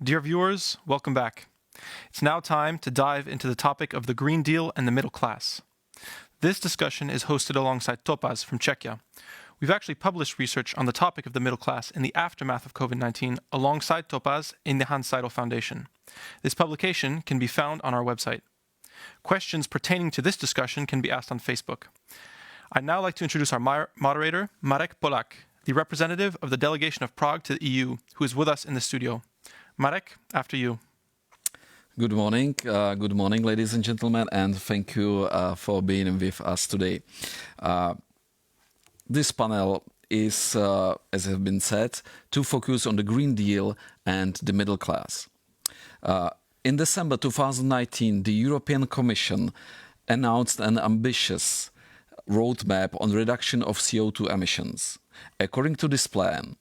Dear viewers, welcome back. It's now time to dive into the topic of the Green Deal and the middle class. This discussion is hosted alongside Topaz from Czechia. We've actually published research on the topic of the middle class in the aftermath of COVID-19 alongside Topaz in the Hans Seidel Foundation. This publication can be found on our website. Questions pertaining to this discussion can be asked on Facebook. I'd now like to introduce our moderator, Marek Polak, the representative of the delegation of Prague to the EU, who is with us in the studio. Marek, after you. Good morning, ladies and gentlemen, and thank you for being with us today. This panel is, as has been said, to focus on the Green Deal and the middle class. In December 2019, the European Commission announced an ambitious roadmap on reduction of CO2 emissions. According to this plan,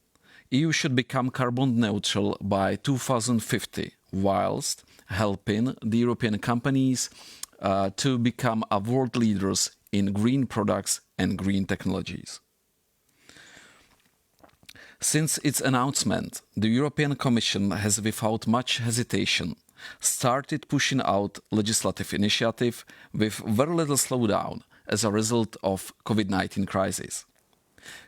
EU should become carbon neutral by 2050, whilst helping the European companies to become world leaders in green products and green technologies. Since its announcement, the European Commission has, without much hesitation, started pushing out legislative initiative with very little slowdown as a result of COVID-19 crisis.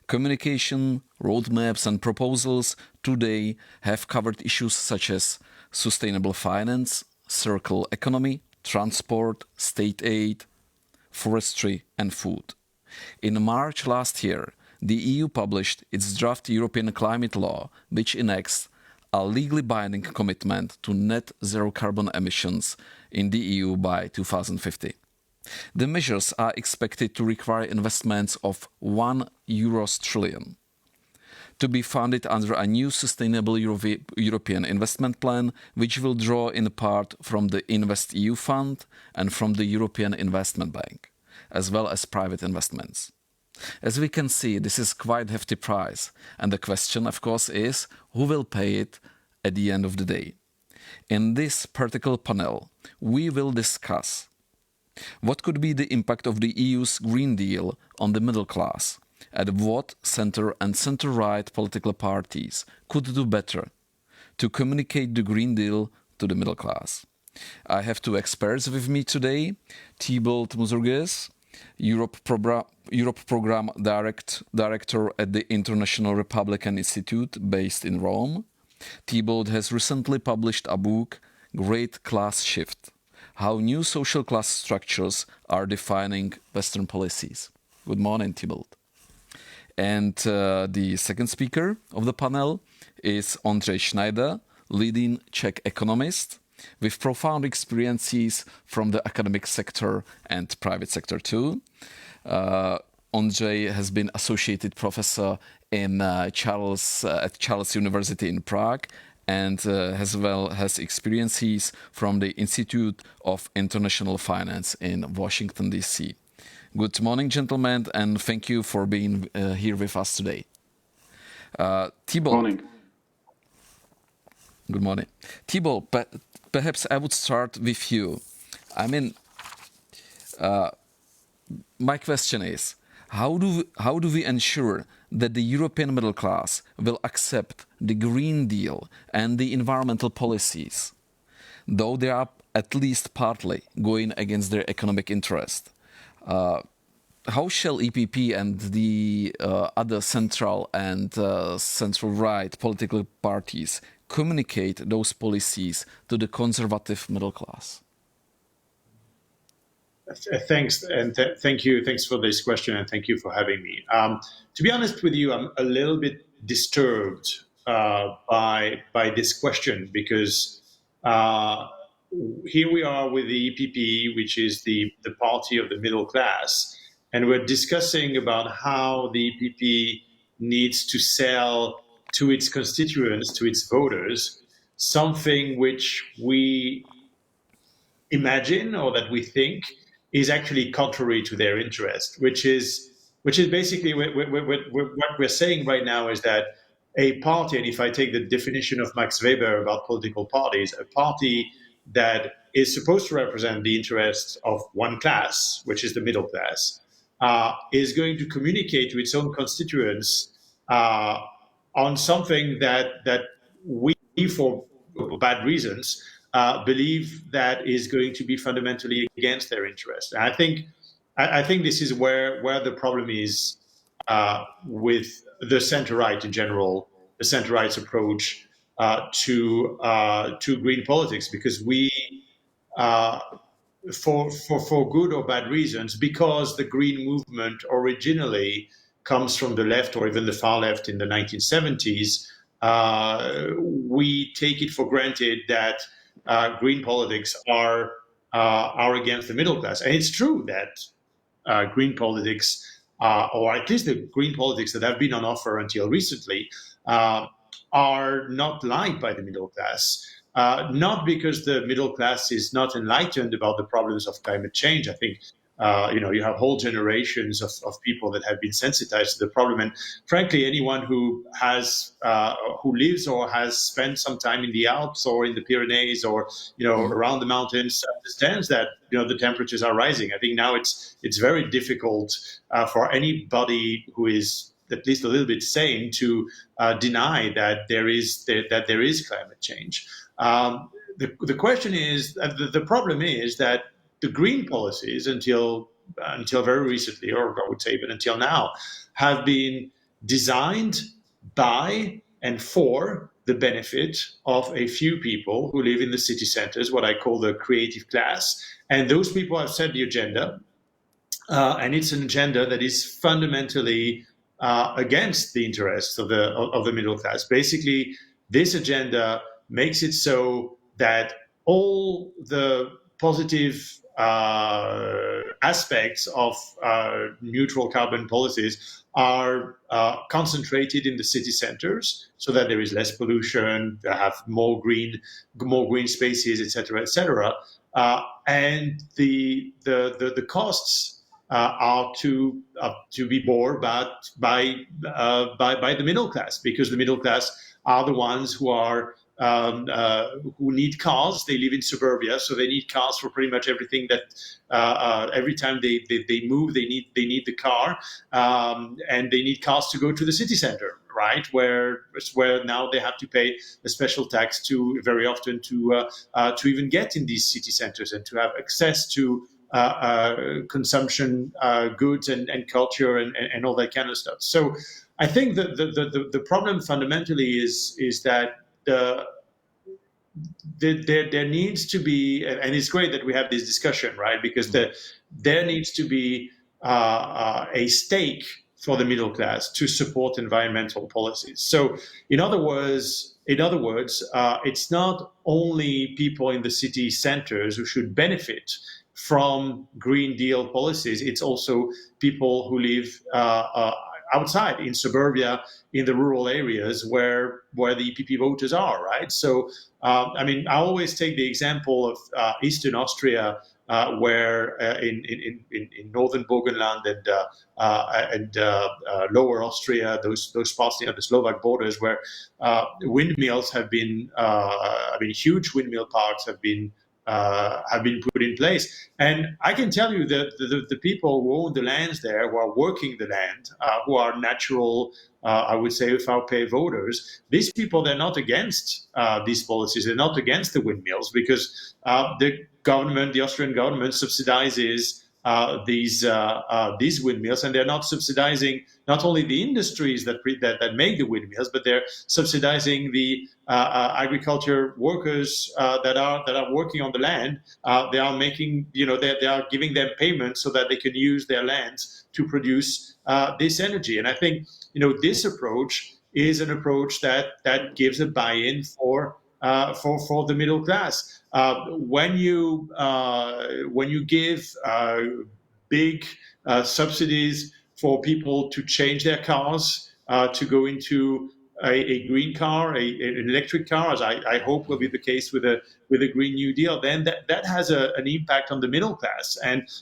Communication, roadmaps and proposals today have covered issues such as sustainable finance, circular economy, transport, state aid, forestry and food. In March last year, the EU published its draft European climate law, which enacts a legally binding commitment to net zero carbon emissions in the EU by 2050. The measures are expected to require investments of €1 trillion to be funded under a new Sustainable European Investment Plan, which will draw in part from the InvestEU Fund and from the European Investment Bank, as well as private investments. As we can see, this is quite a hefty price, and the question, of course, is who will pay it at the end of the day. In this particular panel, we will discuss what could be the impact of the EU's Green Deal on the middle class, and what centre and centre-right political parties could do better to communicate the Green Deal to the middle class. I have two experts with me today, Thibault Muzurgis, Europe Program Director at the International Republican Institute based in Rome. Thibault has recently published a book, Great Class Shift: How New Social Class Structures are Defining Western Policies. Good morning, Thibault. And the second speaker of the panel is Ondřej Schneider, leading Czech economist with profound experiences from the academic sector and private sector too. Ondřej has been associated professor at Charles University in Prague and has experiences from the Institute of International Finance in Washington, D.C. Good morning, gentlemen, and thank you for being here with us today. Thibault. Morning. Good morning. Thibault, perhaps I would start with you. I mean, my question is, how do we ensure that the European middle class will accept the Green Deal and the environmental policies, though they are at least partly going against their economic interest? How shall EPP and the other central and central-right political parties communicate those policies to the conservative middle class? Thanks, and thank you. Thanks for this question, and thank you for having me. To be honest with you, I'm a little bit disturbed by this question because here we are with the EPP, which is the party of the middle class, and we're discussing about how the EPP needs to sell to its constituents, to its voters, something which we imagine or that we think is actually contrary to their interest, which is basically what we're saying right now is that a party, and if I take the definition of Max Weber about political parties, a party that is supposed to represent the interests of one class, which is the middle class, is going to communicate to its own constituents on something that we, for bad reasons, believe that is going to be fundamentally against their interest. And I think this is where the problem is with the center right in general, the center right's approach to green politics, because we uh, for good or bad reasons, because the green movement originally comes from the left or even the far left in the 1970s, we take it for granted that green politics are against the middle class. And it's true that green politics, or at least the green politics that have been on offer until recently, uh, are not liked by the middle class. Not because the middle class is not enlightened about the problems of climate change. I think you have whole generations of people that have been sensitized to the problem, and frankly, anyone who lives or has spent some time in the Alps or in the Pyrenees or around the mountains understands that the temperatures are rising. I think now it's very difficult for anybody who is at least a little bit sane to deny that there is climate change. The question is, the problem is that the green policies until very recently, or I would say even until now, have been designed by and for the benefit of a few people who live in the city centers, what I call the creative class. And those people have set the agenda, and it's an agenda that is fundamentally against the interests of the middle class. Basically, this agenda makes it so that all the positive aspects of neutral carbon policies are concentrated in the city centers, so that there is less pollution, they have more green spaces, etc., etc. And the costs are to be borne by the middle class, because the middle class are the ones who need cars. They live in suburbia, so they need cars for pretty much everything. That every time they move, they need the car, and they need cars to go to the city center, right? Where now they have to pay a special tax very often to even get in these city centers and to have access to consumption goods and culture and all that kind of stuff. So I think that the problem fundamentally is that there needs to be, and it's great that we have this discussion, right? Because there needs to be a stake for the middle class to support environmental policies. So, in other words, it's not only people in the city centers who should benefit from Green Deal policies. It's also people who live outside, in suburbia, in the rural areas where the EPP voters are, right? So, I always take the example of Eastern Austria, where in northern Burgenland and lower Austria, those parts near the Slovak borders, where windmills have been, huge windmill parks have been put in place. And I can tell you that the people who own the lands there, who are working the land, who are natural, I would say, without pay voters, these people, they're not against these policies. They're not against the windmills, because the Austrian government subsidizes these windmills, and they're not subsidizing not only the industries that make the windmills, but they're subsidizing the agriculture workers that are working on the land. They are making, they are giving them payment so that they can use their lands to produce this energy. And I think this approach is an approach that gives a buy-in for the middle class. When you give big subsidies for people to change their cars, to go into a green car, an electric car, as I hope will be the case with a Green New Deal, then that has an impact on the middle class.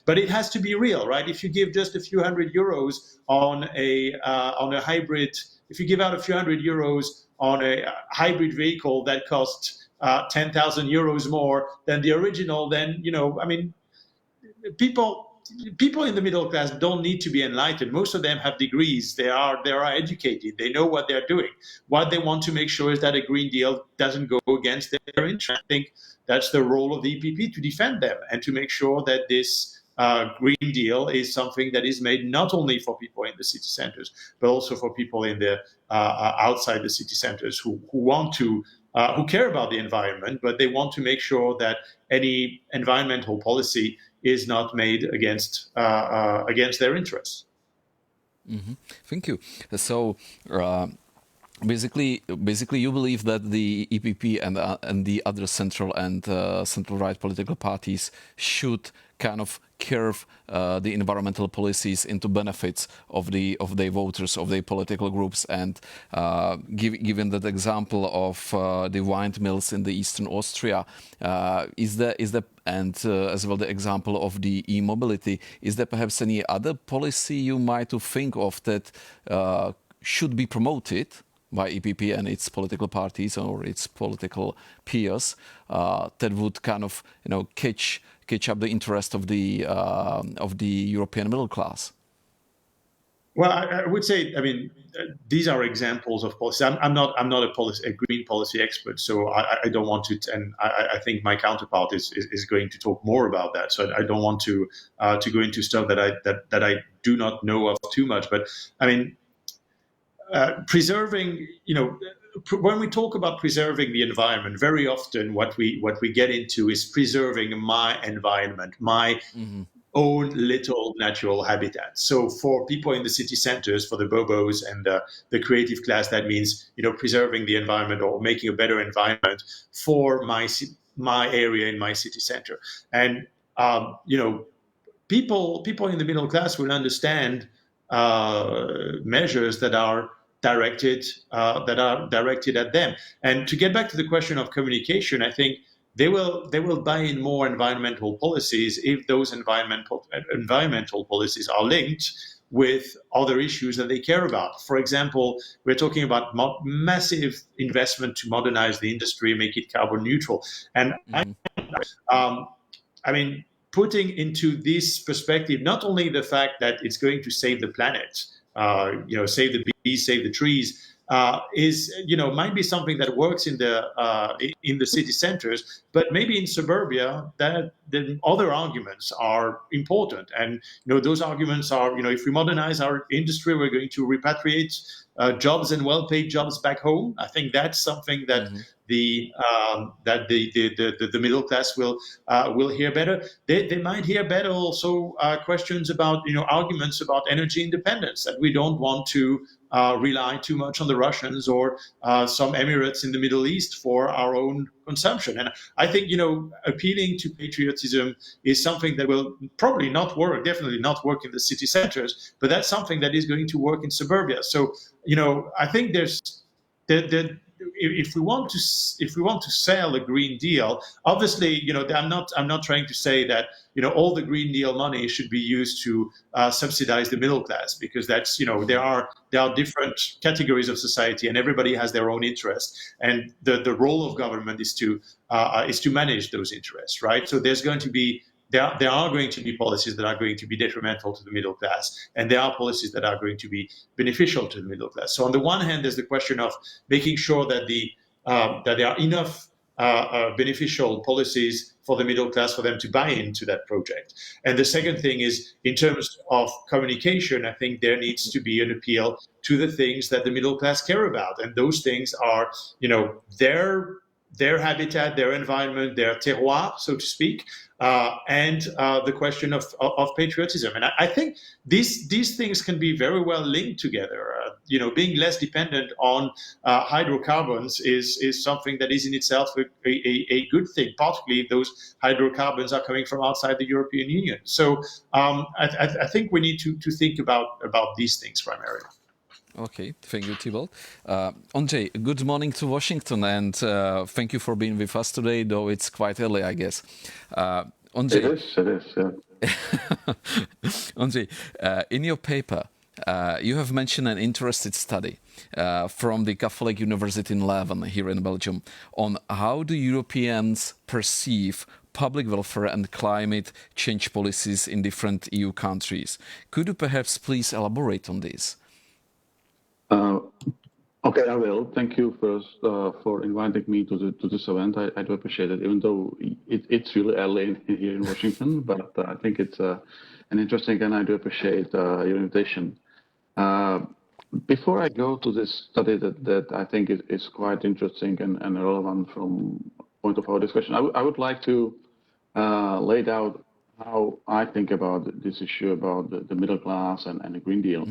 But it has to be real, right? If you give just a few hundred euros on a hybrid, if you give out a few hundred euros on a hybrid vehicle that costs 10,000 euros more than the original, then people people in the middle class don't need to be enlightened. Most of them have degrees. They are educated. They know what they're doing. What they want to make sure is that a Green Deal doesn't go against their interest. I think that's the role of the EPP, to defend them and to make sure that this Green Deal is something that is made not only for people in the city centers, but also for people in the outside the city centers who want to who care about the environment, but they want to make sure that any environmental policy is not made against their interests. Thank you. So. Basically, you believe that the EPP and the other central and central right political parties should kind of curve the environmental policies into benefits of their voters, of their political groups, and given that example of the windmills in the eastern Austria, is there and as well the example of the e-mobility, is there perhaps any other policy you might think of that should be promoted by EPP and its political parties or its political peers that would kind of catch up the interest of the European middle class? Well, I would say, I mean, these are examples of policy. I'm not a green policy expert, so I don't want to, and I think my counterpart is going to talk more about that. So I don't want to go into stuff that I do not know of too much. But I mean, preserving, when we talk about preserving the environment, very often what we get into is preserving my environment, my own little natural habitat. So for people in the city centers, for the bobos and the creative class, that means preserving the environment or making a better environment for my area in my city center. And people in the middle class will understand measures that are directed at them. And to get back to the question of communication, I think they will buy in more environmental policies if those environmental policies are linked with other issues that they care about. For example, we're talking about massive investment to modernize the industry, make it carbon neutral. And I mean, putting into this perspective, not only the fact that it's going to save the planet, save the bees, save the trees, might be something that works in the city centers, but maybe in suburbia, that the other arguments are important. And those arguments are, if we modernize our industry, we're going to repatriate jobs and well-paid jobs back home. I think that's something that the middle class will hear better. They might hear better also questions about arguments about energy independence, that we don't want to rely too much on the Russians or some Emirates in the Middle East for our own consumption. And I think appealing to patriotism is something that will probably not work, definitely not work in the city centers, but that's something that is going to work in suburbia. So I think if we want to sell a Green Deal, obviously, I'm not trying to say that all the Green Deal money should be used to subsidize the middle class, because that's there are different categories of society and everybody has their own interests, and the role of government is to manage those interests, right? So there are going to be policies that are going to be detrimental to the middle class, and there are policies that are going to be beneficial to the middle class. So on the one hand, there's the question of making sure that there are enough beneficial policies for the middle class for them to buy into that project. And the second thing is, in terms of communication, I think there needs to be an appeal to the things that the middle class care about, and those things are their habitat, their environment, their terroir, so to speak, and the question of patriotism. And I think these things can be very well linked together. Being less dependent on hydrocarbons is something that is in itself a good thing, particularly if those hydrocarbons are coming from outside the European Union. So I think we need to think about these things primarily. Okay, thank you, Thibault. Andrzej, good morning to Washington, and thank you for being with us today, though it's quite early, I guess. Andrzej, it is, yeah. Andrzej, in your paper, you have mentioned an interesting study from the Catholic University in Leuven here in Belgium on how do Europeans perceive public welfare and climate change policies in different EU countries. Could you perhaps please elaborate on this? Okay, I will. Thank you first for inviting me to this event. I do appreciate it, even though it's really early here in Washington, but I think it's an interesting, and I do appreciate your invitation. Before I go to this study that I think is quite interesting and relevant from point of our discussion, I would like to lay out how I think about this issue about the middle class and the Green Deal.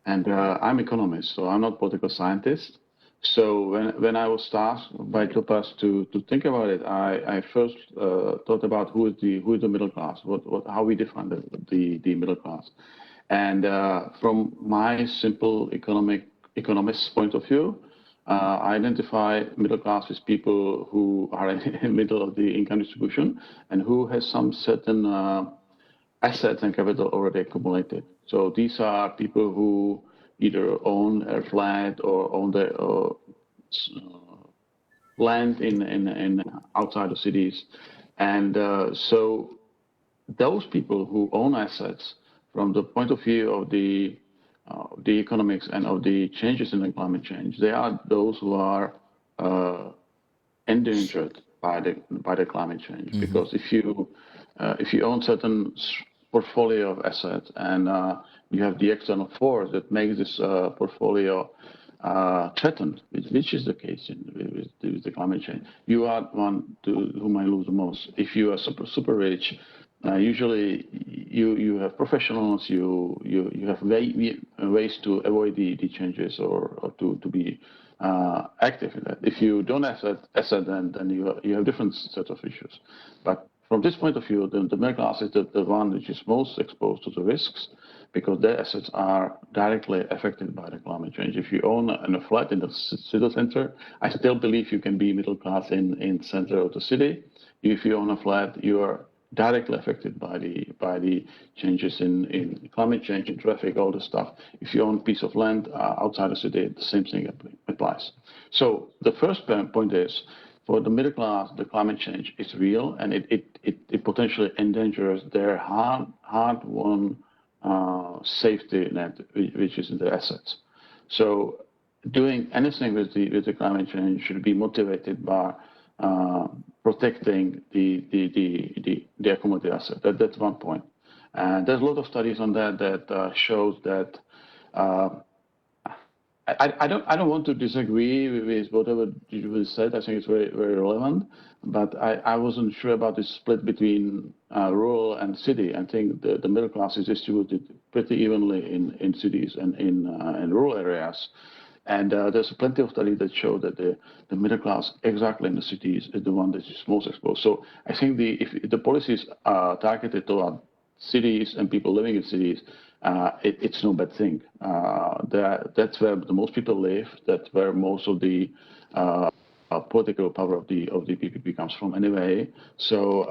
And I'm economist, so I'm not political scientist. So when I was tasked by Topas to think about it, I first thought about who is the middle class, how we define the middle class. And from my simple economist point of view, I identify middle class as people who are in the middle of the income distribution and who has some certain assets and capital already accumulated. So these are people who either own a flat or own the land in outside of cities, and so those people who own assets, from the point of view of the economics and of the changes in the climate change, they are those who are endangered by the climate change. Because if you own certain portfolio of assets and you have the external force that makes this portfolio threatened, which is the case with the climate change, you are one who might lose the most. If you are super rich, usually you have professionals, you have ways to avoid the changes or to be active in that. If you don't have asset, then you have different set of issues. But from this point of view, the middle class is the one which is most exposed to the risks because their assets are directly affected by the climate change. If you own a flat in the city center, I still believe you can be middle class in center of the city. If you own a flat, you are directly affected by the changes in climate change, in traffic, all this stuff. If you own a piece of land outside the city, the same thing applies. So the first point is, for the middle class, the climate change is real, and it potentially endangers their hard-won safety net, which is in their assets. So doing anything with the climate change should be motivated by protecting the accumulated asset. That's one point. And there's a lot of studies on that shows that I don't want to disagree with whatever you said. I think it's very relevant, but I wasn't sure about the split between rural and city. I think the middle class is distributed pretty evenly in cities and in rural areas. And there's plenty of studies that show that the middle class, exactly in the cities, is the one that is most exposed. So I think if the policies are targeted toward cities and people living in cities, it's no bad thing. That's where the most people live. That's where most of the political power of the PPP comes from anyway. So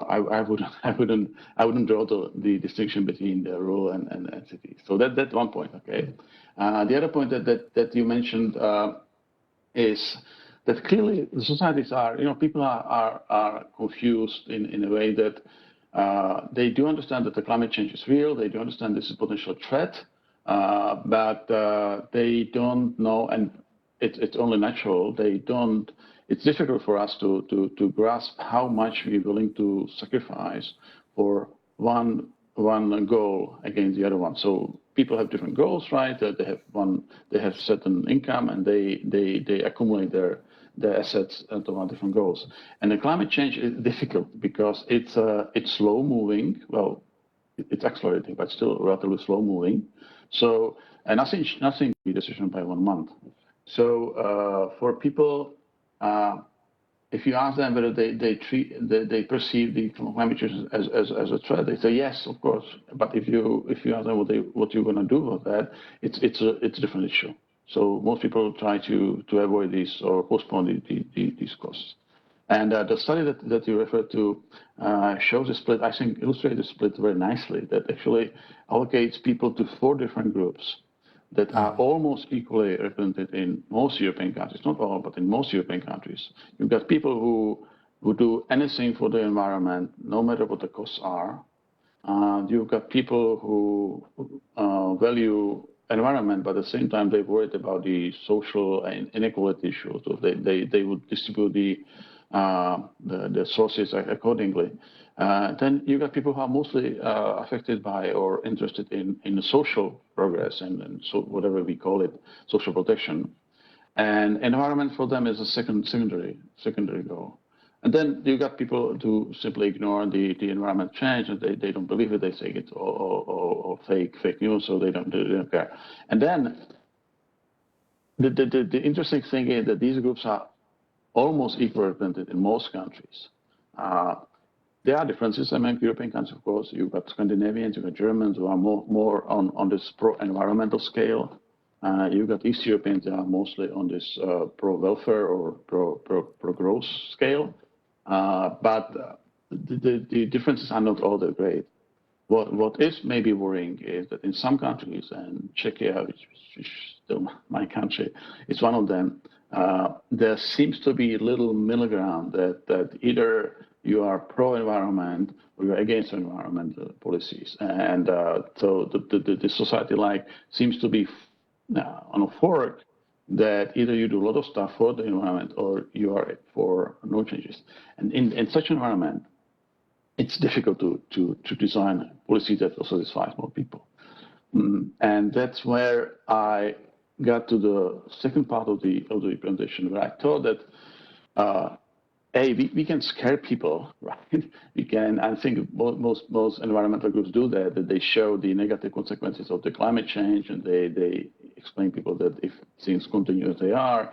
I wouldn't draw the distinction between the rural and cities. So that's one point. Okay. The other point that you mentioned is that clearly the societies are, people are confused in a way that they do understand that the climate change is real. They do understand this is a potential threat, but they don't know, and it's only natural. It's difficult for us to grasp how much we're willing to sacrifice for one goal against the other one. So people have different goals, right? They have certain income, and they accumulate their assets toward different goals. And the climate change is difficult because it's slow moving. Well, it's accelerating, but still relatively slow moving. So nothing can be decision by 1 month. So for people, if you ask them whether they perceive the climate change as a threat, they say yes, of course. But if you ask them what you're going to do with that, it's a different issue. So most people try to avoid this or postpone these costs. And the study that you referred to shows a split, I think illustrates the split very nicely, that actually allocates people to 4 different groups that are almost equally represented in most European countries, not all, but in most European countries. You've got people who who do anything for the environment, no matter what the costs are. You've got people who value environment, but at the same time they're worried about the social and inequality issues. So they would distribute the sources accordingly. Then you got people who are mostly affected by or interested in the social progress and so whatever we call it, social protection. And environment for them is a secondary goal. And then you got people who simply ignore the environment change, and they don't believe it, they say it's or fake news, so they don't care. And then the interesting thing is that these groups are almost equally represented in most countries. There are differences among European countries, of course. You've got Scandinavians, you've got Germans who are more on this pro-environmental scale. You've got East Europeans that are mostly on this pro-welfare or pro-growth scale. But the differences are not all that great. What is maybe worrying is that in some countries, and Czechia, which is still my country, is one of them, there seems to be little middle ground that either you are pro-environment or you're against environmental policies. And so the society seems to be on a fork that either you do a lot of stuff for the environment or you are for no changes. And in such an environment, it's difficult to design a policy that will satisfy more people. And that's where I got to the second part of the presentation, where I thought that we can scare people, right? We can. I think most environmental groups do that they show the negative consequences of the climate change, and they explain people that if things continue as they are,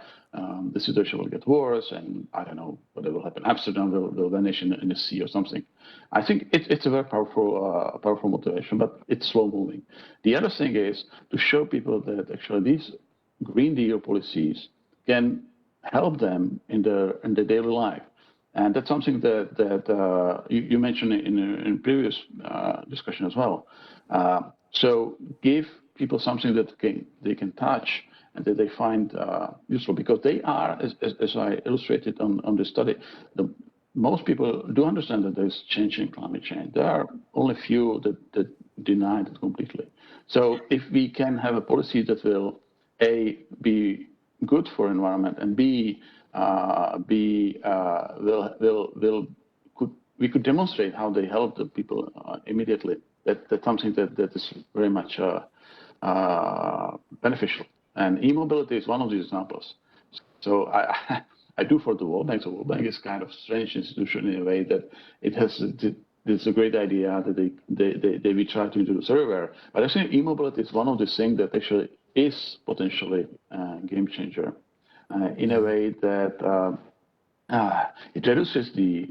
the situation will get worse, and I don't know what will happen. Amsterdam will vanish in the sea or something. I think it's a very powerful motivation, but it's slow moving. The other thing is to show people that actually these Green Deal policies can help them in their daily life. And that's something that you mentioned in previous discussion as well. So give people something that they can touch and that they find useful, because they are, as I illustrated on the study, most people do understand that there's changing climate change. There are only few that deny it completely. So if we can have a policy that will be good for environment and we could demonstrate how they help the people immediately. That's something that is very much beneficial. And e-mobility is one of these examples. So I do for the World Bank. So World Bank is kind of strange institution in a way that it has it's a great idea that we try to introduce everywhere. But I think e-mobility is one of the things that actually is potentially a game changer in a way that it reduces the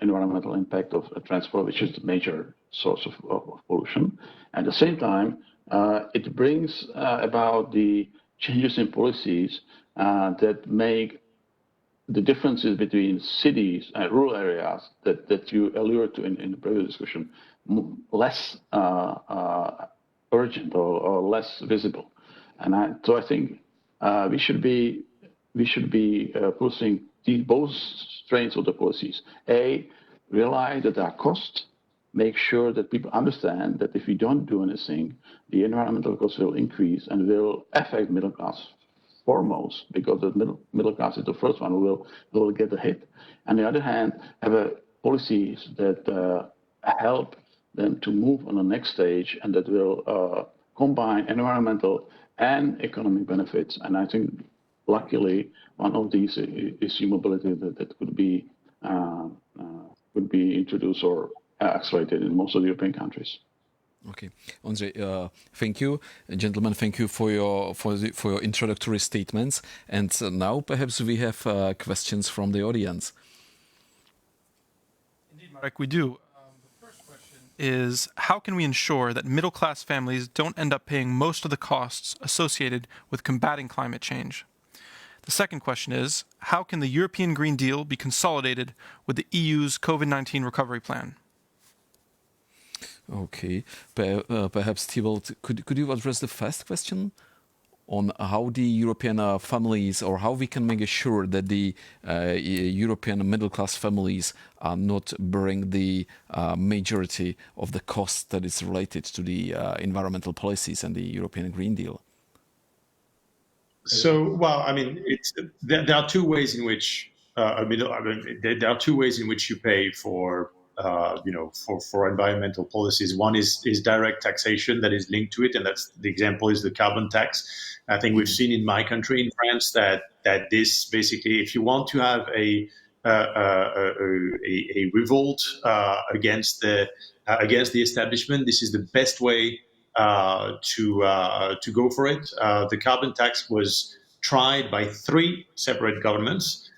environmental impact of transport, which is the major source of pollution. At the same time, it brings about the changes in policies that make the differences between cities and rural areas that you alluded to in the previous discussion less urgent or less visible. And so I think we should be pursuing both strains of the policies. Realize that there are costs. Make sure that people understand that if we don't do anything, the environmental costs will increase and will affect middle class foremost, because the middle class is the first one who will get the hit. On the other hand, have policies that help them to move on the next stage and that will combine environmental and economic benefits. And I think, luckily, one of these is e-mobility that could be introduced or accelerated in most of the European countries. Okay, Ondřej, thank you, gentlemen. Thank you for your introductory statements. And now perhaps we have questions from the audience. Indeed, Marek, we do. The first question is, how can we ensure that middle-class families don't end up paying most of the costs associated with combating climate change? The second question is, how can the European Green Deal be consolidated with the EU's COVID-19 recovery plan? Okay, perhaps Thibault, could you address the first question, on how the European families, or how we can make sure that the European middle-class families are not bearing the majority of the cost that is related to the environmental policies and the European Green Deal? So, well, I mean, there are two ways in which there are two ways in which you pay for for environmental policies. One is direct taxation that is linked to it, and that's the example is the carbon tax. I think we've seen in my country, in France, that this basically, if you want to have a revolt against the establishment, this is the best way to go for it. The carbon tax was tried by three separate governments.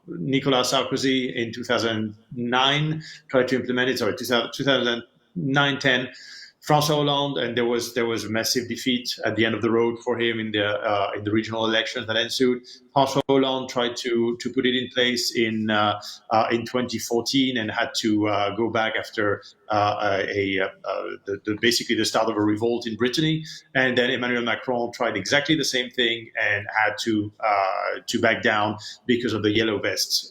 Nicolas Sarkozy in 2009 tried to implement it. Sorry, 2009-10. François Hollande, and there was a massive defeat at the end of the road for him in the regional elections that ensued. François Hollande tried to put it in place in 2014 and had to go back after basically the start of a revolt in Brittany. And then Emmanuel Macron tried exactly the same thing and had to back down because of the yellow vest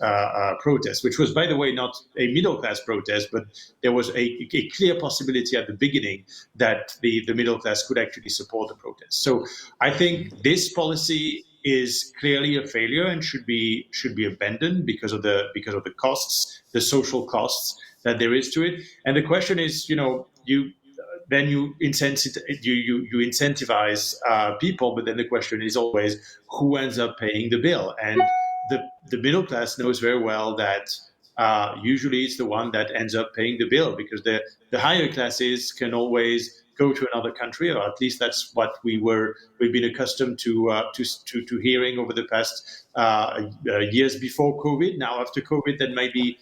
protest, which was, by the way, not a middle class protest, but there was a clear possibility at the beginning that the middle class could actually support the protest. So I think this policy is clearly a failure and should be abandoned because of the costs, the social costs that there is to it. And the question is, you incentivize people, but then the question is always who ends up paying the bill. And the middle class knows very well that usually it's the one that ends up paying the bill, because the higher classes can always go to another country, or at least that's what we've been accustomed to hearing over the past years before COVID. Now after COVID, there may be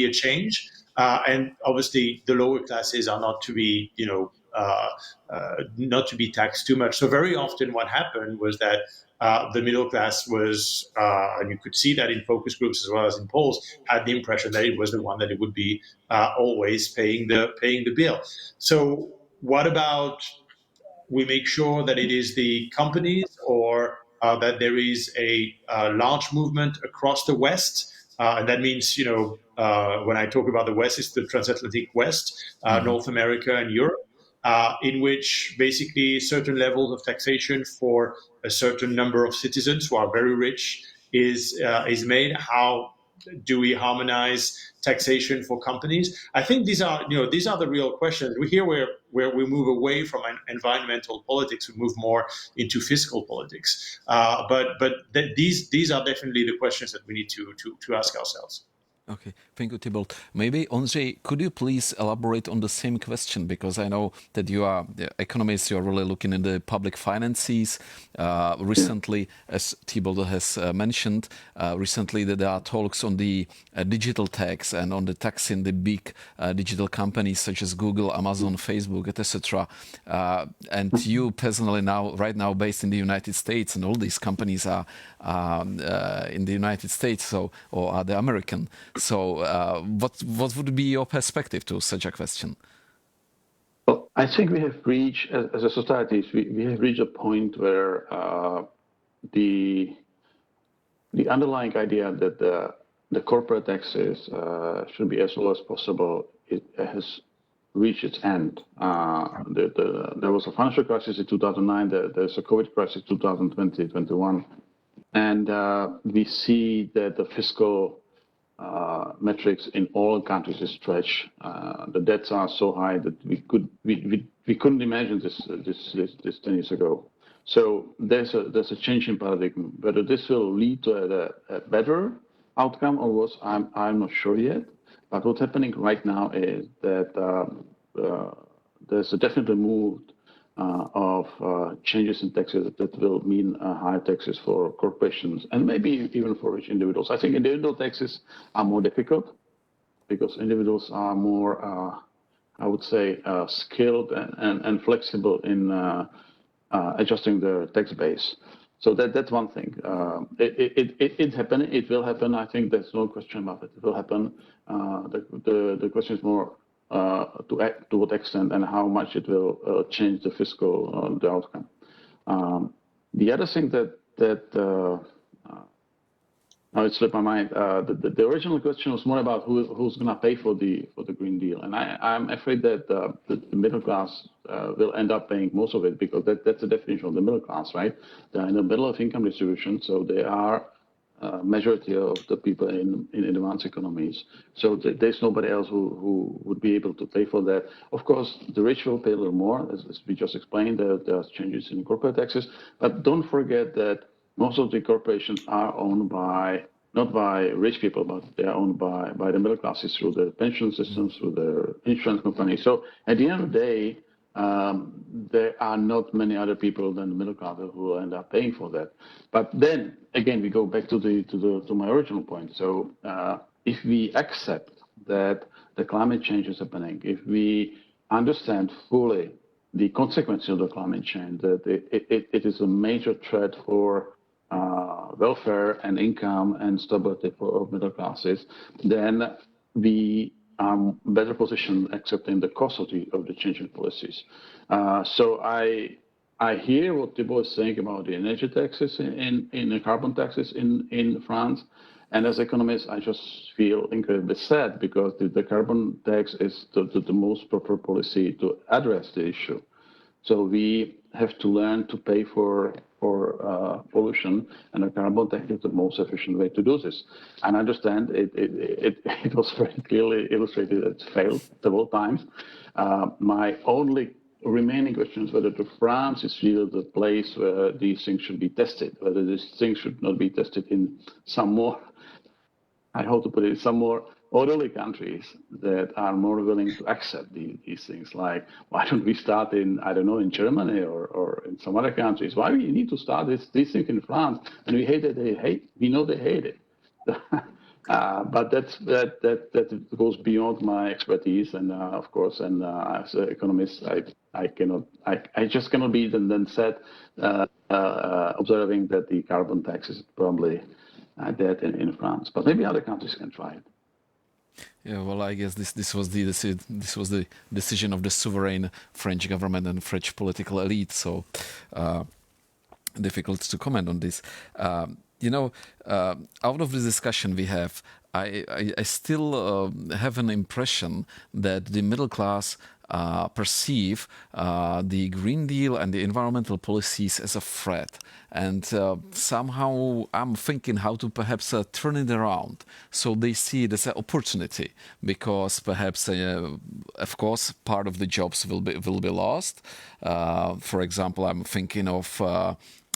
a change, and obviously the lower classes are not to be not to be taxed too much. So very often what happened was that the middle class was, and you could see that in focus groups as well as in polls, had the impression that it was the one that it would be always paying the bill. So what about we make sure that it is the companies, or that there is a large movement across the West? And that means, when I talk about the West, it's the transatlantic West, North America and Europe, in which basically certain levels of taxation for a certain number of citizens who are very rich is made. How do we harmonize taxation for companies? I think these are the real questions. We here where we move away from environmental politics, we move more into fiscal politics. But these are definitely the questions that we need to ask ourselves. Okay, thank you, Thibault. Maybe, Ondřej, could you please elaborate on the same question? Because I know that you are the economist, you are really looking at the public finances. Recently, as Thibault has mentioned, recently that there are talks on the digital tax and on the tax in the big digital companies such as Google, Amazon, Facebook, etc. And you personally right now based in the United States, and all these companies are in the United States, or are they American? So what would be your perspective to such a question? Well, I think we have reached, as a society, we have reached a point where the underlying idea that the corporate taxes should be as low as possible, it has reached its end. There was a financial crisis in 2009, there's a COVID crisis 2020-21, and we see that the fiscal metrics in all countries is stretched. The debts are so high that we couldn't imagine this 10 years ago. So there's a change in paradigm. Whether this will lead to a better outcome or worse, I'm not sure yet. But what's happening right now is that there's a definite move of changes in taxes that will mean higher taxes for corporations and maybe even for rich individuals. I think individual taxes are more difficult because individuals are more, I would say, skilled and flexible in adjusting their tax base. So that's one thing. It's happening. It will happen. I think there's no question about it. It will happen. The question is more to what extent and how much it will change the fiscal the outcome. The other thing now it slipped my mind. The original question was more about who's going to pay for the Green Deal, and I'm afraid that the middle class will end up paying most of it, because that's the definition of the middle class, right? They're in the middle of income distribution, so they are majority of the people in advanced economies. So there's nobody else who would be able to pay for that. Of course, the rich will pay a little more, as we just explained. There are changes in corporate taxes, but don't forget that most of the corporations are owned by not by rich people, but they are owned by the middle classes through their pension systems, through their insurance companies. So at the end of the day, there are not many other people than the middle class who will end up paying for that. But then again, we go back to my original point. So if we accept that the climate change is happening, if we understand fully the consequences of the climate change, that it is a major threat for welfare and income and stability of middle classes, then we are better positioned accepting the cost of the changing policies. So I hear what Thibault is saying about the energy taxes in the carbon taxes in France. And as economists, I just feel incredibly sad, because the carbon tax is the most proper policy to address the issue. So we have to learn to pay for pollution, and a carbon tax is the most efficient way to do this. And I understand it was very clearly illustrated that it failed several times. My only remaining question is whether France is really the place where these things should be tested, whether these things should not be tested in some more, I hope to put it, some more orderly countries that are more willing to accept these things. Like, why don't we start in, I don't know, in Germany or in some other countries? Why we need to start these things in France? And we hate it. We know they hate it. But that goes beyond my expertise, and of course, and as an economist, I just cannot be then said observing that the carbon tax is probably dead in France. But maybe other countries can try it. Yeah, well, I guess this was the decision of the sovereign French government and French political elite. So difficult to comment on this. Out of the discussion we have, I still have an impression that the middle class perceive the Green Deal and the environmental policies as a threat. And somehow I'm thinking how to perhaps turn it around, so they see it as an opportunity, because perhaps, of course, part of the jobs will be lost. For example, I'm thinking of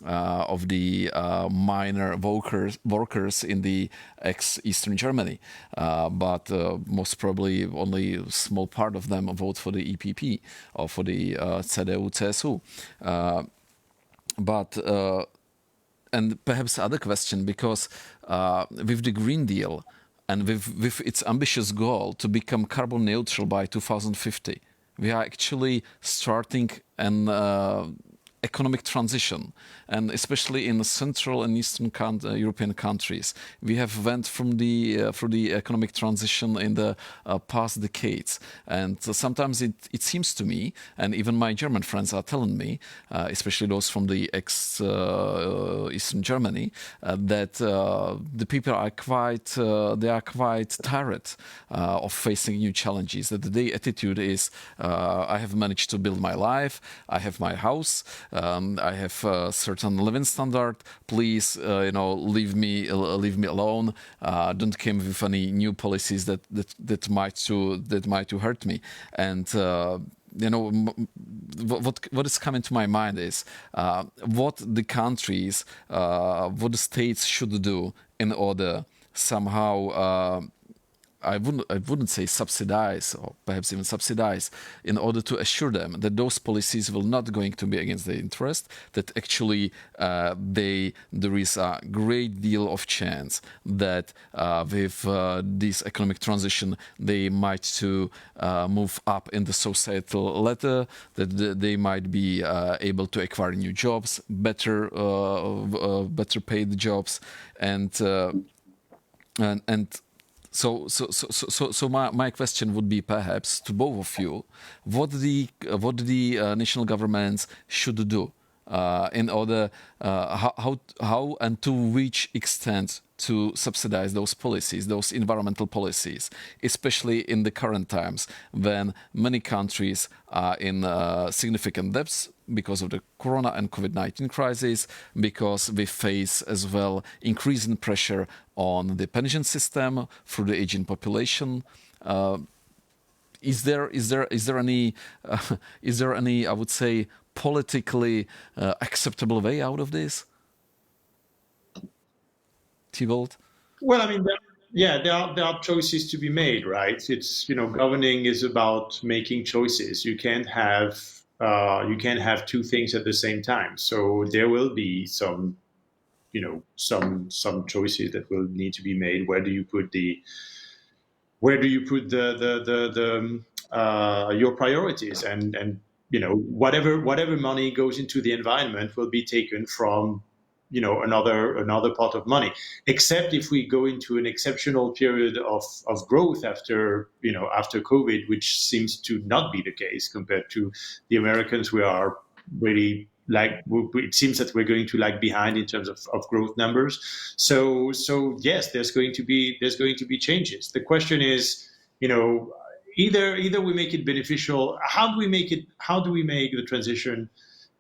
the minor workers in the ex-Eastern Germany, but most probably only a small part of them vote for the EPP or for the CDU-CSU. But and perhaps other question, because with the Green Deal and with its ambitious goal to become carbon neutral by 2050, we are actually starting an economic transition, and especially in the Central and Eastern European countries, we have went through the economic transition in the past decades. And sometimes it seems to me, and even my German friends are telling me, especially those from the ex-Eastern Germany, that the people are quite tired of facing new challenges. That their attitude is, I have managed to build my life, I have my house, I have a certain living standard. Please, leave me alone. Don't come with any new policies that might hurt me. And what is coming to my mind is what the countries, what the states should do in order somehow. I wouldn't say subsidize, or perhaps even subsidize, in order to assure them that those policies will not going to be against their interest, that actually there is a great deal of chance that with this economic transition they might to move up in the societal ladder, that they might be able to acquire new jobs, better paid jobs, and So my question would be perhaps to both of you: what the national governments should do in order how and to which extent to subsidize those policies, those environmental policies, especially in the current times when many countries are in significant debts because of the Corona and COVID-19 crisis, because we face as well increasing pressure on the pension system through the aging population. Is there any I would say politically acceptable way out of this? Thibault? Well, I mean, there are choices to be made, right? It's, governing is about making choices. You can't have two things at the same time. So there will be some, some choices that will need to be made. Where do you put your priorities? And whatever money goes into the environment will be taken from another pot of money, except if we go into an exceptional period of growth after COVID, which seems to not be the case compared to the Americans. We are really it seems that we're going to lag behind in terms of growth numbers. So yes, there's going to be changes. The question is, either we make it beneficial. How do we make the transition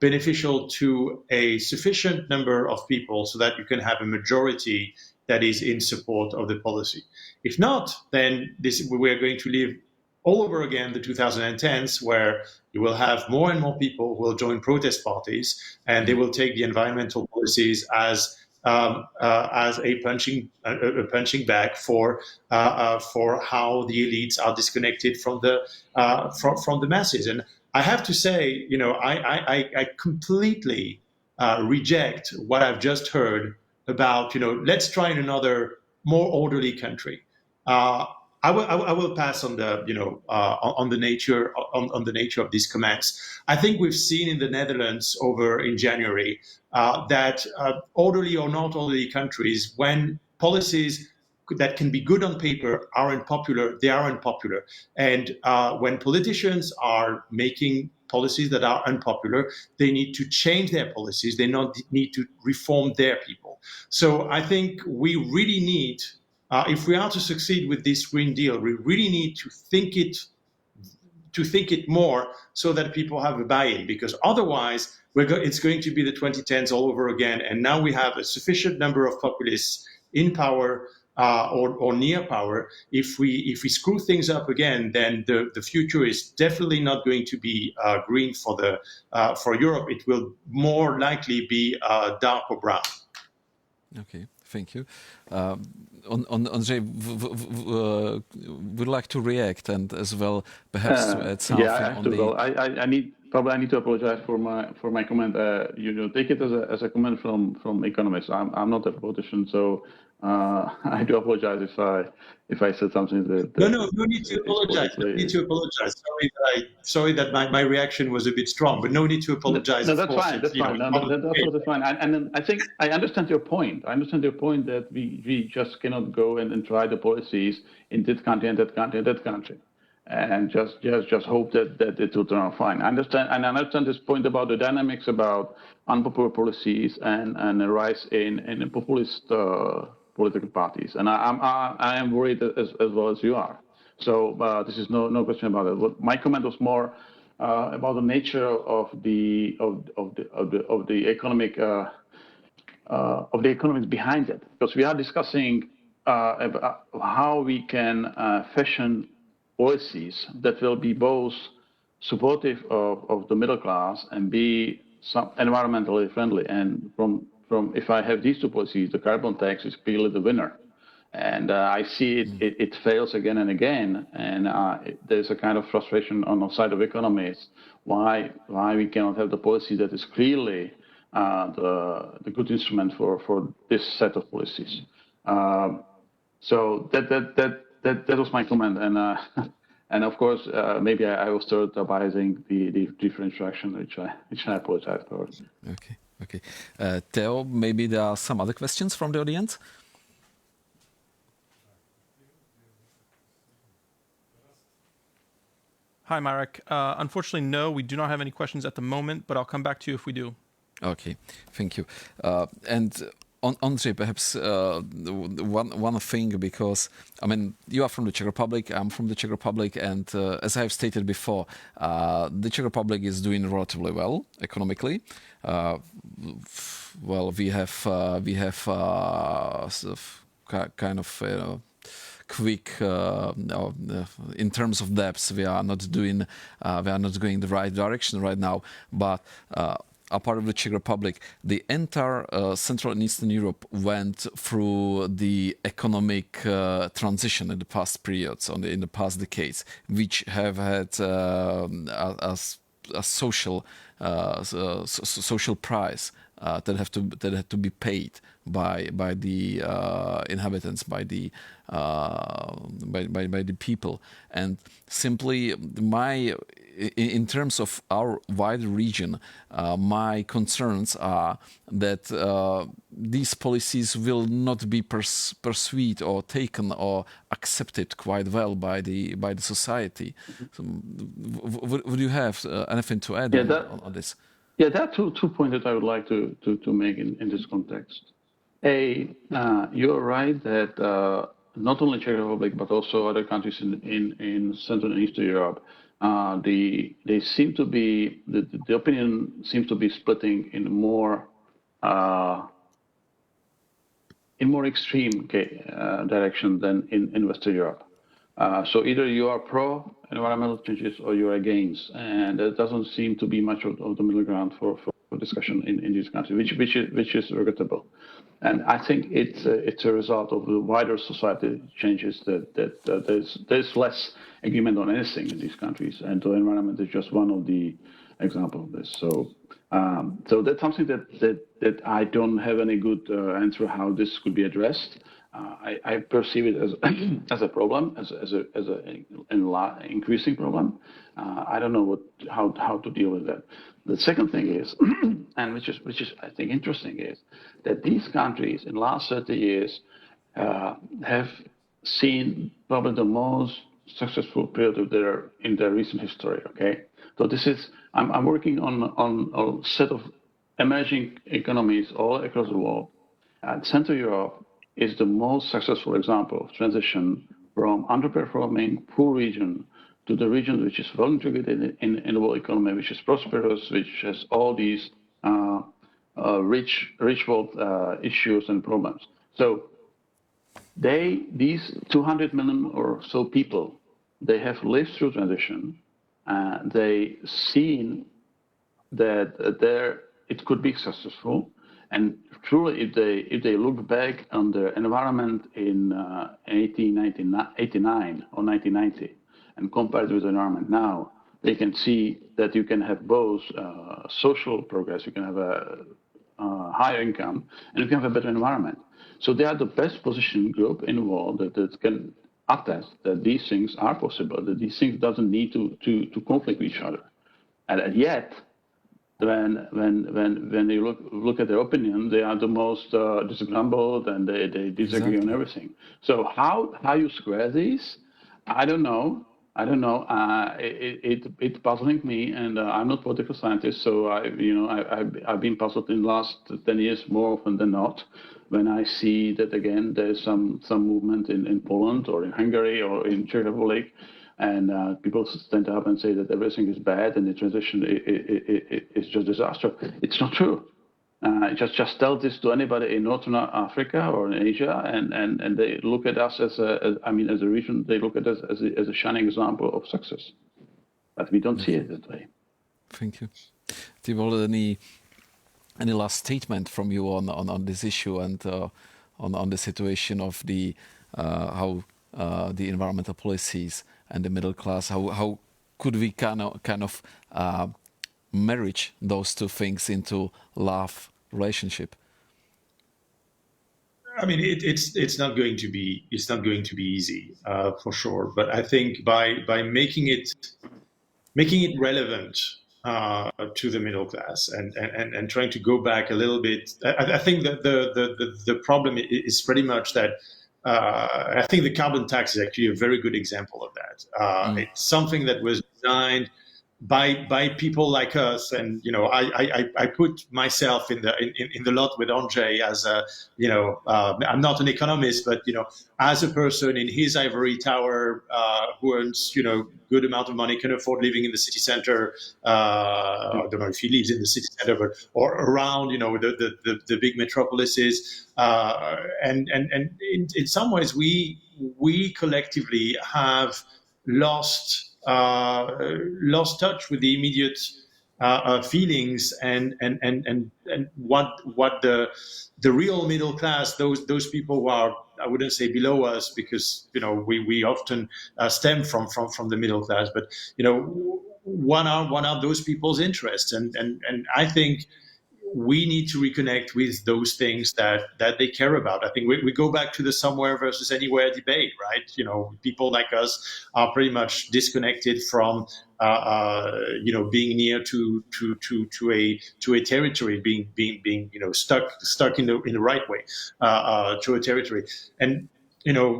beneficial to a sufficient number of people so that you can have a majority that is in support of the policy? If not, then we're going to live all over again the 2010s, where you will have more and more people who will join protest parties, and they will take the environmental policies as a punching bag for how the elites are disconnected from the masses. And I have to say, I completely reject what I've just heard about, let's try in another more orderly country. I will pass on the on the nature of these comments. I think we've seen in the Netherlands in January that orderly or not orderly countries, when policies that can be good on paper are unpopular, they are unpopular. And when politicians are making policies that are unpopular, they need to change their policies. They need to reform their people. So I think we really need, if we are to succeed with this Green Deal, we really need to think it more so that people have a buy-in, because otherwise it's going to be the 2010s all over again. And now we have a sufficient number of populists in power or near power. If we screw things up again, then the future is definitely not going to be green for Europe. It will more likely be dark or brown. Okay, thank you. Andrzej would like to react and as well perhaps to add something. Yeah, I have to. Well, I need to apologize for my comment. Take it as a comment from economists. I'm not a politician, so I do apologize if I said something that no need to apologize. No need to apologize. Sorry that my reaction was a bit strong, but no need to apologize. No, that's fine. That's fine. That's totally fine. And I think I understand your point. I understand your point that we just cannot go and try the policies in this country and that country and that country, and just hope that it will turn out fine. I understand this point about the dynamics about unpopular policies and a rise in populist political parties, and I am worried as well as you are. So this is no question about it. But my comment was more about the nature of the economics behind it, because we are discussing about how we can fashion policies that will be both supportive of the middle class and be environmentally friendly. And from if I have these two policies, the carbon tax is clearly the winner. And I see it fails again and again. And there's a kind of frustration on the side of economists why we cannot have the policy that is clearly the good instrument for this set of policies. So that was my comment. And of course, maybe I was biasing the different interaction, which I apologize for. Okay. Theo, maybe there are some other questions from the audience? Hi, Marek. Unfortunately, no, we do not have any questions at the moment, but I'll come back to you if we do. Okay, thank you. And on Ondřej, perhaps one thing, because I mean you are from the Czech Republic, I'm from the Czech Republic, and as I have stated before, the Czech Republic is doing relatively well economically. Well, we have kind of quick in terms of depths. We are not going the right direction right now, but a part of the Czech Republic, the entire Central and Eastern Europe went through the economic transition in the past periods, in the past decades, which have had a social social price that had to be paid by the inhabitants, by the people, and simply in terms of our wider region, my concerns are that these policies will not be pursued or taken or accepted quite well by the society. So, would you have anything to add on this? Yeah, there are two points that I would like to make in this context. You're right that not only Czech Republic but also other countries in Central and Eastern Europe, they seem to be the opinion seems to be splitting in more extreme direction than in Western Europe. So either you are pro environmental changes or you're against, and there doesn't seem to be much of the middle ground for discussion in these countries, which is regrettable. And I think it's a result of the wider society changes that there's less agreement on anything in these countries, and the environment is just one of the examples of this. So that's something that I don't have any good answer how this could be addressed. I perceive it as as a problem, as an increasing problem. I don't know how to deal with that. The second thing is, and which is I think interesting, is that these countries in the last 30 years have seen probably the most successful period in their recent history. Okay, so this is I'm working on a set of emerging economies all across the world. Central Europe is the most successful example of transition from underperforming poor region to the region which is well integrated in the world economy, which is prosperous, which has all these rich world issues and problems. So these 200 million or so people, they have lived through transition. They seen that it could be successful. And truly, if they look back on the environment in 1889 or 1990 and compare it with the environment now, they can see that you can have both social progress, you can have a higher income, and you can have a better environment. So they are the best positioned group in the world that can attest that these things are possible, that these things doesn't need to conflict with each other. And yet, when you look at their opinion, they are the most disgruntled and they disagree on everything. So how you square these? I don't know. It's puzzling me, and I'm not a political scientist, so I've been puzzled in the last 10 years more often than not. When I see that again, there's some movement in Poland or in Hungary or in Czech Republic, and people stand up and say that everything is bad and the transition is just disaster. It's not true. Just tell this to anybody in Northern Africa or in Asia, and they look at us as a region. They look at us as a shining example of success. But we don't see it that way. Thank you. Tibor, any last statement from you on this issue and on the situation of the how the environmental policies and the middle class, how could we kind of marriage those two things into love relationship? I mean, it's not going to be easy for sure. But I think by making it relevant to the middle class and trying to go back a little bit, I think that the problem is pretty much that. I think the carbon tax is actually a very good example of that. It's something that was designed by people like us. And I put myself in the lot with Andre as a, I'm not an economist, but as a person in his ivory tower, who earns good amount of money, can afford living in the city center. I don't know if he lives in the city center, but or around the big metropolises. And in some ways we collectively have lost touch with the immediate feelings and what the real middle class, those people who are, I wouldn't say below us, because we often stem from the middle class, but what are those people's interests, and I think we need to reconnect with those things that they care about. I think we go back to the somewhere versus anywhere debate, right? People like us are pretty much disconnected from being near to a territory, being stuck in the right way to a territory. And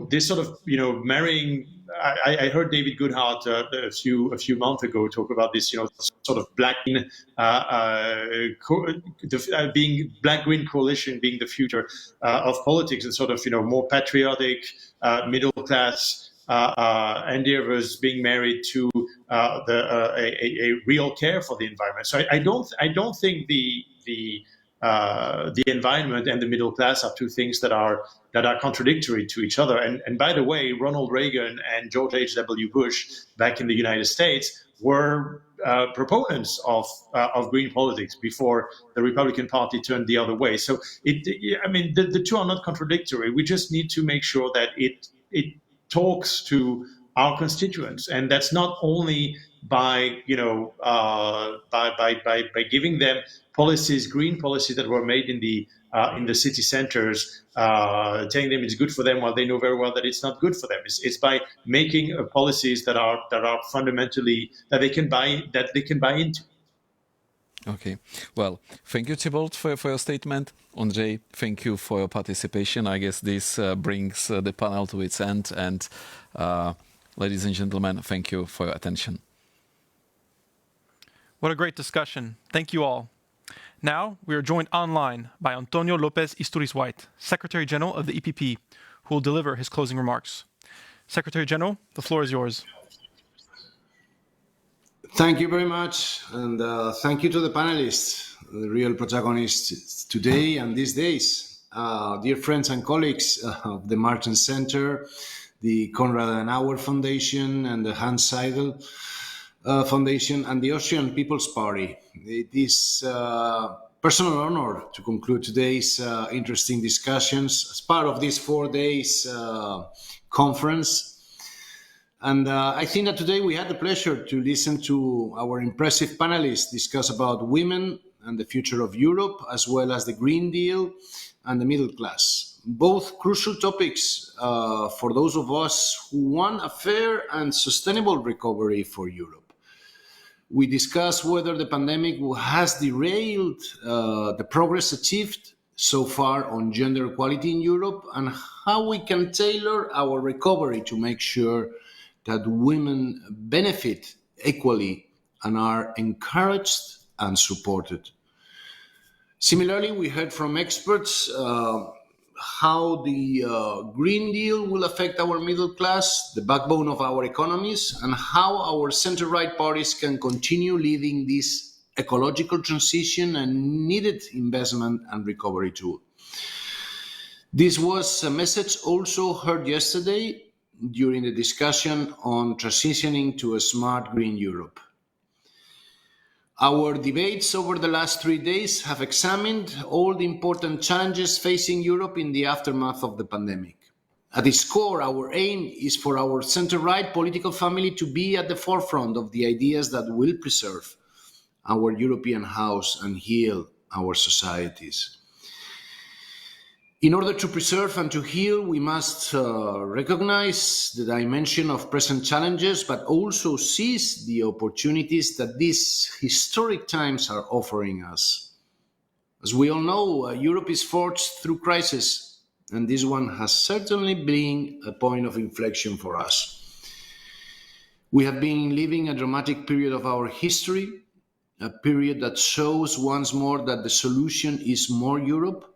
this sort of marrying. I heard David Goodhart a few months ago talk about this, sort of being black-green coalition being the future of politics, and sort of more patriotic middle-class endeavors being married to a real care for the environment. So I don't think the environment and the middle class are two things that are contradictory to each other. And by the way, Ronald Reagan and George H.W. Bush back in the United States were proponents of green politics before the Republican Party turned the other way. So the two are not contradictory. We just need to make sure that it talks to our constituents, and that's not only by by giving them green policies that were made in the city centers, telling them it's good for them while they know very well that it's not good for them. It's by making policies that are fundamentally that they can buy into. Okay. Well, thank you, Thibault, for your statement. Andre, thank you for your participation. I guess this brings the panel to its end. And ladies and gentlemen, thank you for your attention. What a great discussion. Thank you all. Now, we are joined online by Antonio Lopez Isturiz White, Secretary General of the EPP, who will deliver his closing remarks. Secretary General, the floor is yours. Thank you very much, and thank you to the panelists, the real protagonists today and these days. Dear friends and colleagues of the Martin Center, the Konrad Adenauer Foundation, and the Hans Seidel Foundation, and the Austrian People's Party. It is a personal honor to conclude today's interesting discussions as part of this 4 days conference. And I think that today we had the pleasure to listen to our impressive panelists discuss about women and the future of Europe, as well as the Green Deal and the middle class. Both crucial topics for those of us who want a fair and sustainable recovery for Europe. We discussed whether the pandemic has derailed the progress achieved so far on gender equality in Europe, and how we can tailor our recovery to make sure that women benefit equally and are encouraged and supported. Similarly, we heard from experts how the Green Deal will affect our middle class, the backbone of our economies, and how our center-right parties can continue leading this ecological transition and needed investment and recovery tool. This was a message also heard yesterday during the discussion on transitioning to a smart green Europe. Our debates over the last 3 days have examined all the important challenges facing Europe in the aftermath of the pandemic. At its core, our aim is for our center-right political family to be at the forefront of the ideas that will preserve our European house and heal our societies. In order to preserve and to heal, we must recognize the dimension of present challenges, but also seize the opportunities that these historic times are offering us. As we all know, Europe is forged through crisis, and this one has certainly been a point of inflection for us. We have been living a dramatic period of our history, a period that shows once more that the solution is more Europe,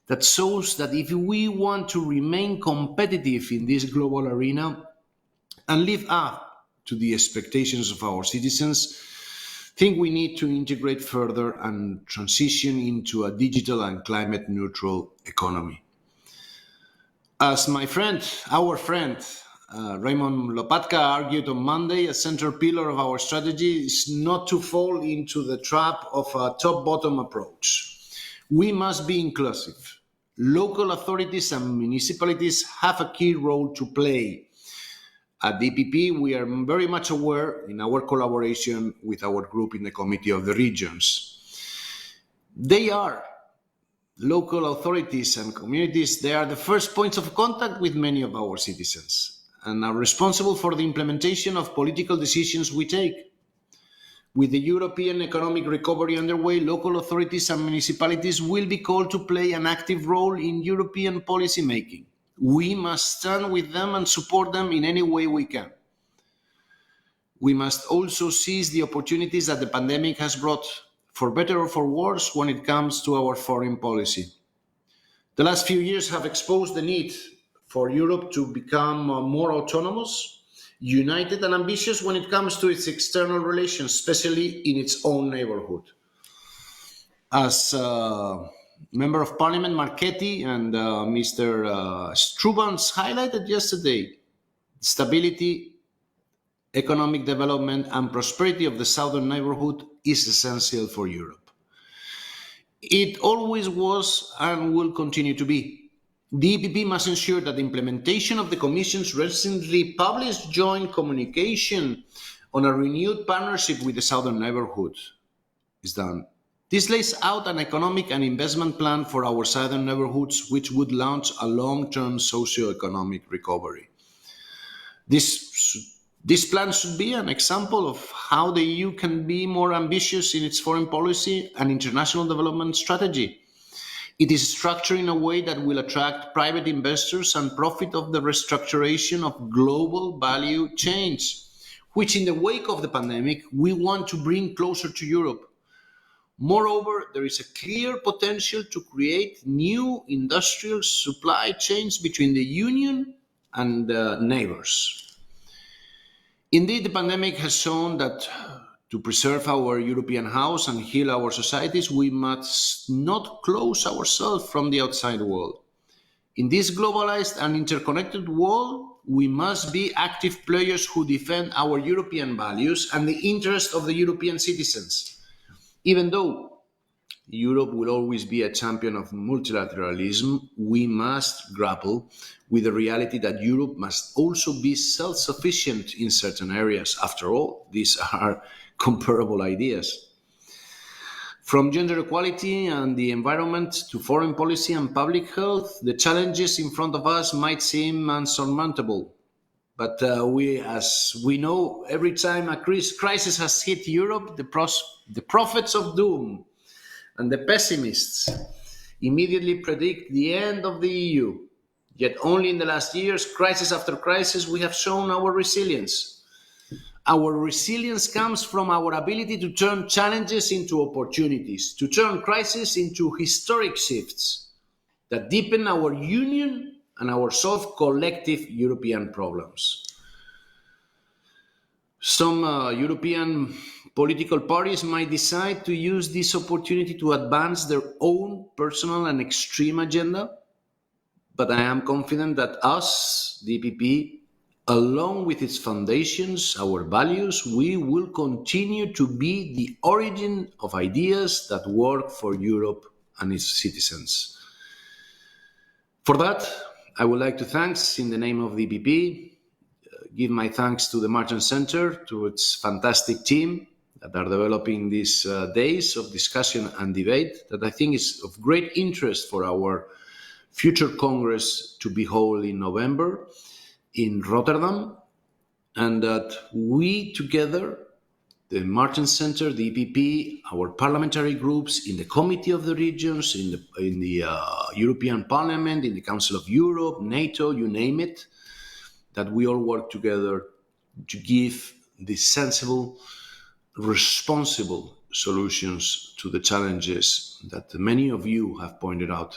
that shows that if we want to remain competitive in this global arena and live up to the expectations of our citizens, I think we need to integrate further and transition into a digital and climate neutral economy. As our friend, Raymond Lopatka argued on Monday, a central pillar of our strategy is not to fall into the trap of a top-bottom approach. We must be inclusive. Local authorities and municipalities have a key role to play. At DPP, we are very much aware in our collaboration with our group in the Committee of the Regions. They are local authorities and communities. They are the first points of contact with many of our citizens and are responsible for the implementation of political decisions we take. With the European economic recovery underway, local authorities and municipalities will be called to play an active role in European policy making. We must stand with them and support them in any way we can. We must also seize the opportunities that the pandemic has brought, for better or for worse, when it comes to our foreign policy. The last few years have exposed the need for Europe to become more autonomous, united and ambitious when it comes to its external relations, especially in its own neighborhood. As Member of Parliament Marchetti and Mr. Strubans highlighted yesterday, stability, economic development and prosperity of the southern neighborhood is essential for Europe. It always was and will continue to be. The EPP must ensure that the implementation of the Commission's recently published joint communication on a renewed partnership with the southern neighborhood is done. This lays out an economic and investment plan for our southern neighborhoods, which would launch a long-term socio-economic recovery. This plan should be an example of how the EU can be more ambitious in its foreign policy and international development strategy. It is structured in a way that will attract private investors and profit of the restructuration of global value chains, which in the wake of the pandemic, we want to bring closer to Europe. Moreover, there is a clear potential to create new industrial supply chains between the Union and neighbors. Indeed, the pandemic has shown that to preserve our European house and heal our societies, we must not close ourselves from the outside world. In this globalized and interconnected world, we must be active players who defend our European values and the interests of the European citizens. Even though Europe will always be a champion of multilateralism, we must grapple with the reality that Europe must also be self-sufficient in certain areas. After all, these are comparable ideas. From gender equality and the environment to foreign policy and public health, the challenges in front of us might seem unsurmountable. But as we know, every time a crisis has hit Europe, the prophets of doom and the pessimists immediately predict the end of the EU. Yet only in the last years, crisis after crisis, we have shown our resilience. Our resilience comes from our ability to turn challenges into opportunities, to turn crises into historic shifts that deepen our union and our solve collective European problems. Some European political parties might decide to use this opportunity to advance their own personal and extreme agenda, but I am confident that us, the EPP, along with its foundations, our values, we will continue to be the origin of ideas that work for Europe and its citizens. For that, I would like to thank, in the name of the EPP, give my thanks to the Martin Center, to its fantastic team that are developing these days of discussion and debate that I think is of great interest for our future Congress to be held in November in Rotterdam, and that we together, the Martin Center, the EPP, our parliamentary groups in the Committee of the Regions, in the European Parliament, in the Council of Europe, NATO, you name it, that we all work together to give the sensible, responsible solutions to the challenges that many of you have pointed out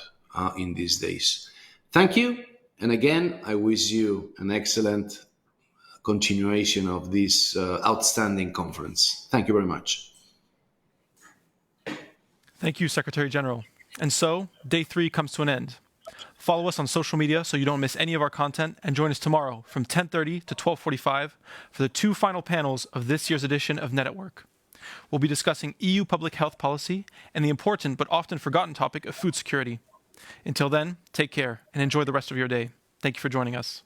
in these days. Thank you. And again, I wish you an excellent continuation of this outstanding conference. Thank you very much. Thank you, Secretary General. And so, day 3 comes to an end. Follow us on social media so you don't miss any of our content, and join us tomorrow from 10:30 to 12:45 for the 2 final panels of this year's edition of Net at Work. We'll be discussing EU public health policy and the important but often forgotten topic of food security. Until then, take care and enjoy the rest of your day. Thank you for joining us.